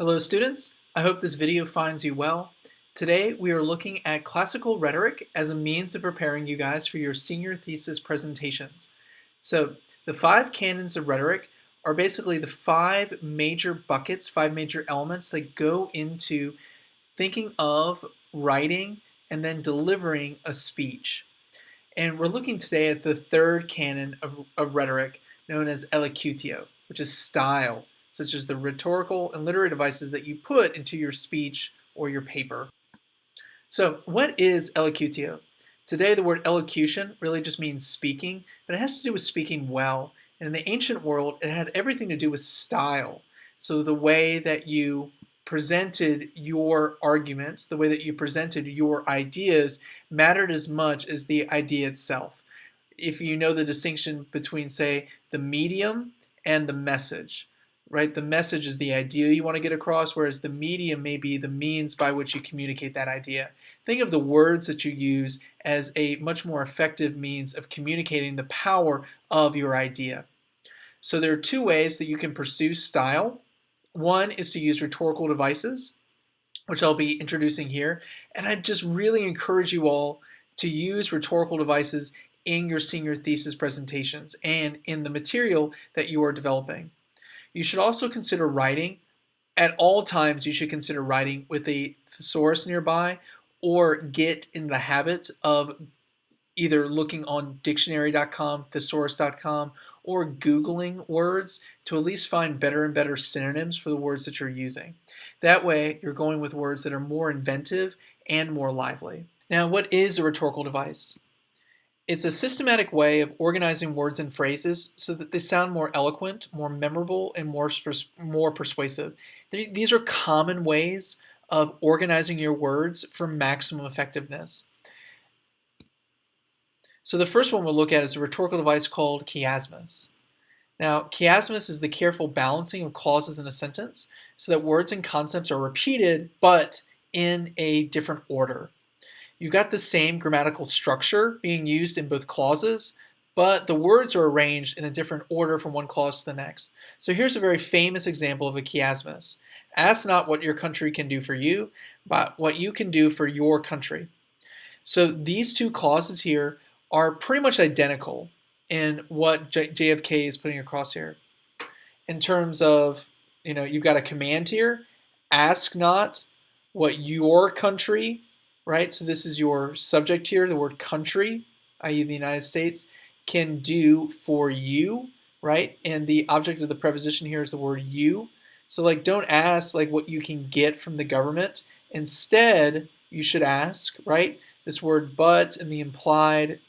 Hello students, I hope this video finds you well. Today we are looking at classical rhetoric as a means of preparing you guys for your senior thesis presentations. So the 5 canons of rhetoric are basically the 5 major buckets, 5 major elements that go into thinking of, writing, and then delivering a speech. And we're looking today at the 3rd canon of rhetoric, known as Elocutio, which is style, such as the rhetorical and literary devices that you put into your speech or your paper. So what is elocutio? Today the word elocution really just means speaking, but it has to do with speaking well. And in the ancient world, it had everything to do with style. So the way that you presented your arguments, the way that you presented your ideas mattered as much as the idea itself. If you know the distinction between, say, the medium and the message, right? The message is the idea you want to get across, whereas the medium may be the means by which you communicate that idea. Think of the words that you use as a much more effective means of communicating the power of your idea. So there are 2 ways that you can pursue style. One is to use rhetorical devices, which I'll be introducing here. And I just really encourage you all to use rhetorical devices in your senior thesis presentations and in the material that you are developing. You should also consider writing. At all times, you should consider writing with a thesaurus nearby, or get in the habit of either looking on dictionary.com, thesaurus.com, or Googling words to at least find better and better synonyms for the words that you're using. That way, you're going with words that are more inventive and more lively. Now, what is a rhetorical device? It's a systematic way of organizing words and phrases so that they sound more eloquent, more memorable, and more persuasive. These are common ways of organizing your words for maximum effectiveness. So the first one we'll look at is a rhetorical device called chiasmus. Now, chiasmus is the careful balancing of clauses in a sentence so that words and concepts are repeated, but in a different order. You've got the same grammatical structure being used in both clauses, but the words are arranged in a different order from one clause to the next. So here's a very famous example of a chiasmus. Ask not what your country can do for you, but what you can do for your country. So these 2 clauses here are pretty much identical in what JFK is putting across here. In terms of, you've got a command here, ask not what your country, right? So this is your subject here, the word country, i.e. the United States, can do for you, right? And the object of the preposition here is the word you. So don't ask what you can get from the government. Instead, you should ask, right? This word but and the implied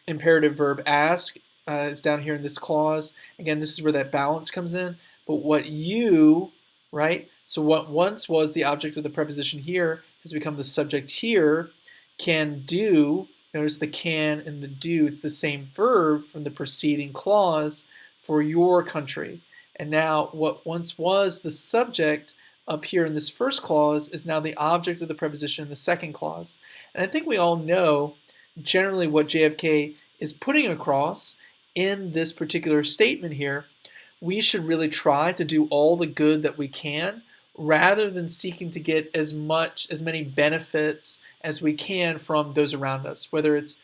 imperative verb ask is down here in this clause. Again, this is where that balance comes in. But what you, right? So what once was the object of the preposition here has become the subject here, can do. Notice the can and the do, it's the same verb from the preceding clause, for your country. And now what once was the subject up here in this first clause is now the object of the preposition in the second clause. And I think we all know generally what JFK is putting across in this particular statement here. We should really try to do all the good that we can, rather than seeking to get as many benefits as we can from those around us, whether it's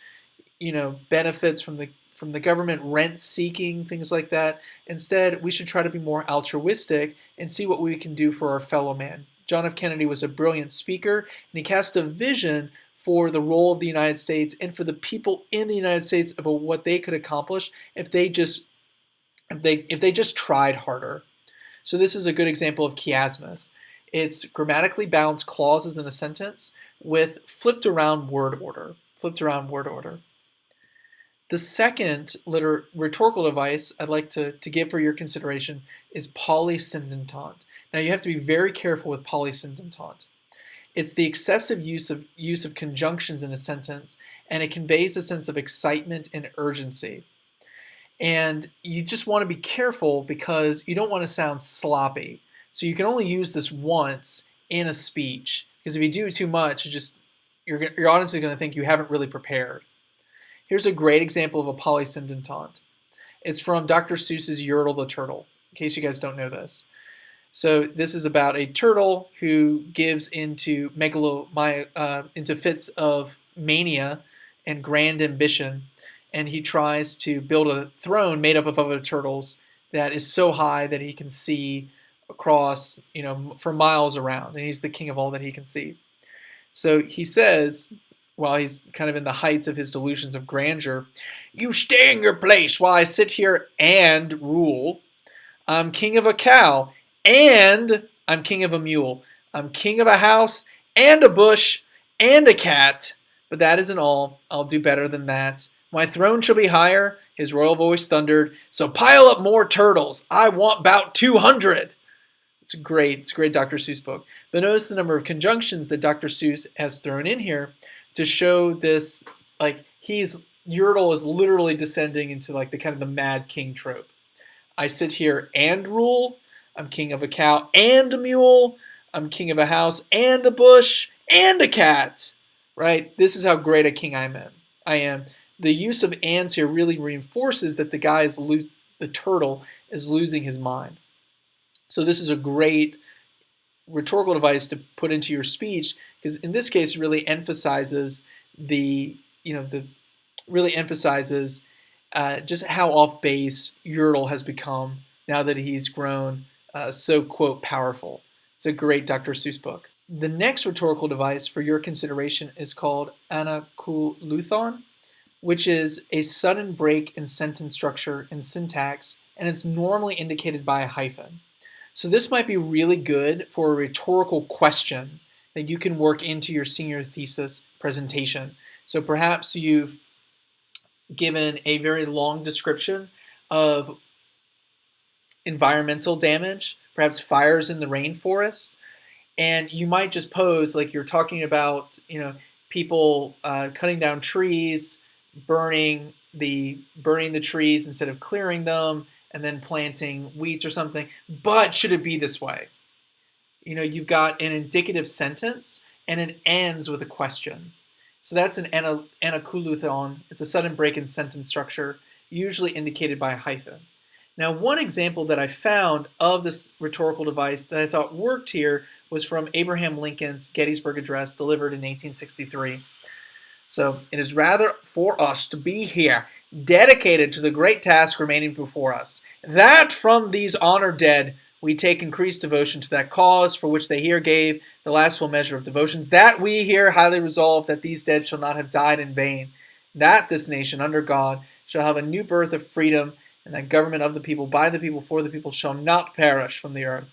benefits from the government, rent seeking, things like that. Instead, we should try to be more altruistic and see what we can do for our fellow man. John F. Kennedy was a brilliant speaker, and he cast a vision for the role of the United States and for the people in the United States about what they could accomplish if they just tried harder. So this is a good example of chiasmus. It's grammatically balanced clauses in a sentence with flipped around word order. The second rhetorical device I'd like to give for your consideration is polysyndeton. Now you have to be very careful with polysyndeton. It's the excessive use of conjunctions in a sentence, and it conveys a sense of excitement and urgency. And you just want to be careful because you don't want to sound sloppy. So you can only use this once in a speech, because if you do too much, your audience is going to think you haven't really prepared. Here's a great example of a polysyndeton. It's from Dr. Seuss's Yertle the Turtle, in case you guys don't know this. So this is about a turtle who gives into into fits of mania and grand ambition, and he tries to build a throne made up of other turtles that is so high that he can see across, for miles around, and he's the king of all that he can see. So he says, while he's kind of in the heights of his delusions of grandeur, "You stay in your place while I sit here and rule. I'm king of a cow, and I'm king of a mule. I'm king of a house, and a bush, and a cat. But that isn't all. I'll do better than that. My throne shall be higher," his royal voice thundered, "so pile up more turtles. I want about 200. It's a great Dr. Seuss book. But notice the number of conjunctions that Dr. Seuss has thrown in here to show this, like, Yertle is literally descending into like the kind of the mad king trope. I sit here and rule. I'm king of a cow and a mule. I'm king of a house and a bush and a cat. Right? This is how great a king I am. The use of ands here really reinforces that the turtle is losing his mind. So this is a great rhetorical device to put into your speech, because in this case it really emphasizes just how off base Yertle has become now that he's grown so, quote, powerful. It's a great Dr. Seuss book. The next rhetorical device for your consideration is called Elocutio, which is a sudden break in sentence structure and syntax, and it's normally indicated by a hyphen. So this might be really good for a rhetorical question that you can work into your senior thesis presentation. So perhaps you've given a very long description of environmental damage, perhaps fires in the rainforest, and you might just pose like you're talking about, people cutting down trees, burning the trees instead of clearing them, and then planting wheat or something. But should it be this way? You've got an indicative sentence, and it ends with a question. So that's an Elocutio. It's a sudden break in sentence structure, usually indicated by a hyphen. Now, one example that I found of this rhetorical device that I thought worked here was from Abraham Lincoln's Gettysburg Address delivered in 1863. So, "It is rather for us to be here, dedicated to the great task remaining before us, that from these honored dead we take increased devotion to that cause for which they here gave the last full measure of devotions, that we here highly resolve that these dead shall not have died in vain, that this nation under God shall have a new birth of freedom, and that government of the people, by the people, for the people shall not perish from the earth."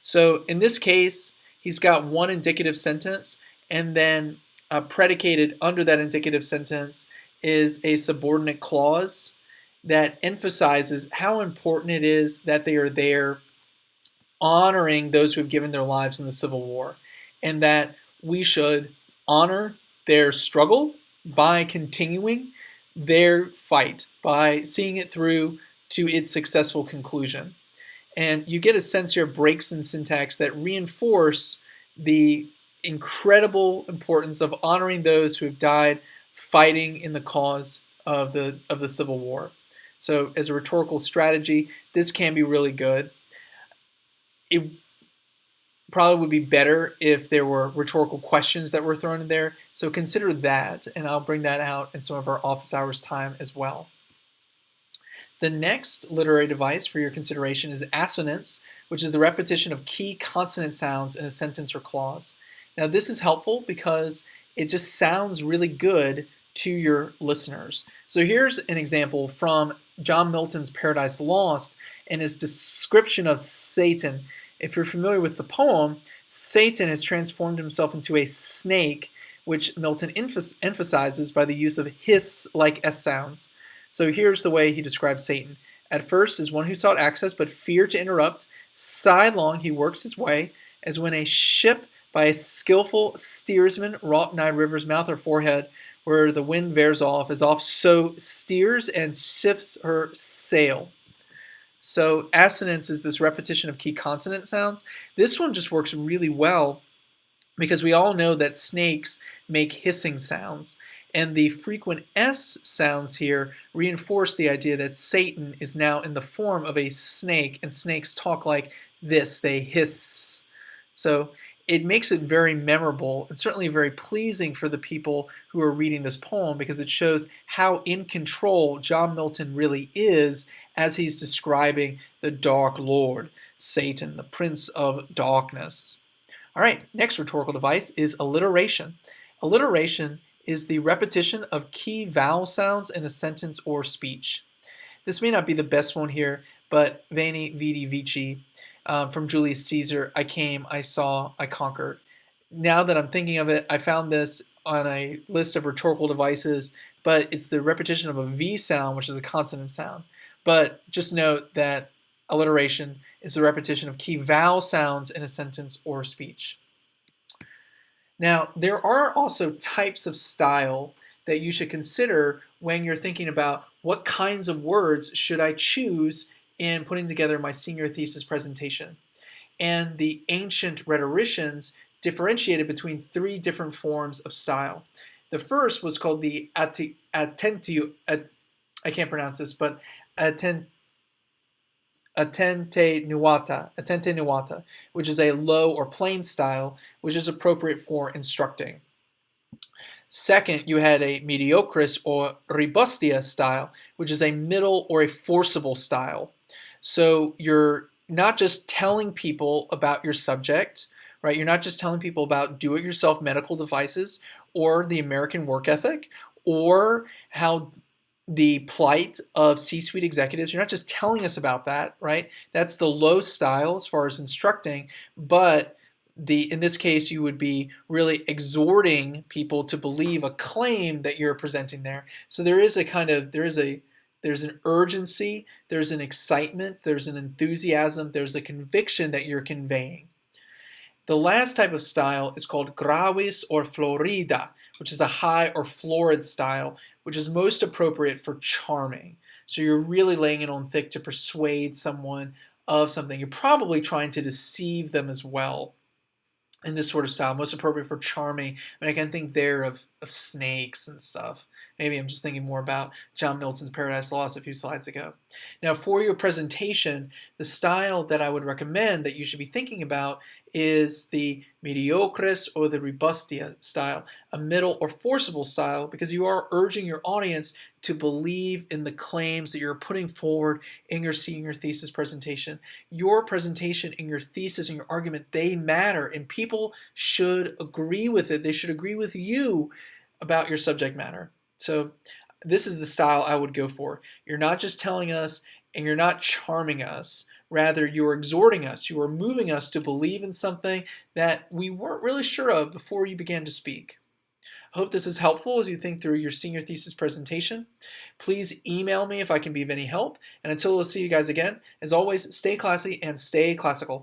So in this case, he's got one indicative sentence, and then predicated under that indicative sentence is a subordinate clause that emphasizes how important it is that they are there honoring those who have given their lives in the Civil War, and that we should honor their struggle by continuing their fight, by seeing it through to its successful conclusion. And you get a sense here of breaks in syntax that reinforce the incredible importance of honoring those who have died fighting in the cause of the Civil War. So as a rhetorical strategy, this can be really good. It probably would be better if there were rhetorical questions that were thrown in there. So consider that, and I'll bring that out in some of our office hours time as well. The next literary device for your consideration is assonance, which is the repetition of key consonant sounds in a sentence or clause. Now this is helpful because it just sounds really good to your listeners. So here's an example from John Milton's Paradise Lost and his description of Satan. If you're familiar with the poem, Satan has transformed himself into a snake, which Milton emphasizes by the use of hiss-like S sounds. So here's the way he describes Satan. At first, as one who sought access but feared to interrupt, sidelong he works his way, as when a ship by a skillful steersman wrought nigh river's mouth or forehead, where the wind veers off, as off so steers and shifts her sail. So assonance is this repetition of key consonant sounds. This one just works really well because we all know that snakes make hissing sounds, and the frequent S sounds here reinforce the idea that Satan is now in the form of a snake, and snakes talk like this, they hiss. So it makes it very memorable and certainly very pleasing for the people who are reading this poem because it shows how in control John Milton really is as he's describing the Dark Lord, Satan, the Prince of Darkness. All right, next rhetorical device is alliteration. Alliteration is the repetition of key vowel sounds in a sentence or speech. This may not be the best one here, but Veni, Vidi, Vici, from Julius Caesar, I came, I saw, I conquered. Now that I'm thinking of it, I found this on a list of rhetorical devices, but it's the repetition of a V sound, which is a consonant sound. But just note that alliteration is the repetition of key vowel sounds in a sentence or speech. Now, there are also types of style that you should consider when you're thinking about what kinds of words should I choose in putting together my senior thesis presentation. And the ancient rhetoricians differentiated between three different forms of style. The first was called the attentio, I can't pronounce this, but attenuata, which is a low or plain style, which is appropriate for instructing. Second, you had a mediocris or ribustia style, which is a middle or a forcible style. So you're not just telling people about your subject, right? You're not just telling people about do-it-yourself medical devices or the American work ethic or how the plight of C-suite executives. You're not just telling us about that, right? That's the low style as far as instructing, but in this case, you would be really exhorting people to believe a claim that you're presenting there. So there's an urgency, there's an excitement, there's an enthusiasm, there's a conviction that you're conveying. The last type of style is called gravis or florida, which is a high or florid style, which is most appropriate for charming. So you're really laying it on thick to persuade someone of something. You're probably trying to deceive them as well. In this sort of style, most appropriate for charming. I mean, I can think there of snakes and stuff. Maybe I'm just thinking more about John Milton's Paradise Lost a few slides ago. Now, for your presentation, the style that I would recommend that you should be thinking about is the mediocris or the ribustia style, a middle or forcible style, because you are urging your audience to believe in the claims that you're putting forward in your senior thesis presentation. Your presentation and your thesis and your argument, they matter, and people should agree with it. They should agree with you about your subject matter. So this is the style I would go for. You're not just telling us and you're not charming us. Rather, you're exhorting us. You are moving us to believe in something that we weren't really sure of before you began to speak. I hope this is helpful as you think through your senior thesis presentation. Please email me if I can be of any help. And until we'll see you guys again, as always, stay classy and stay classical.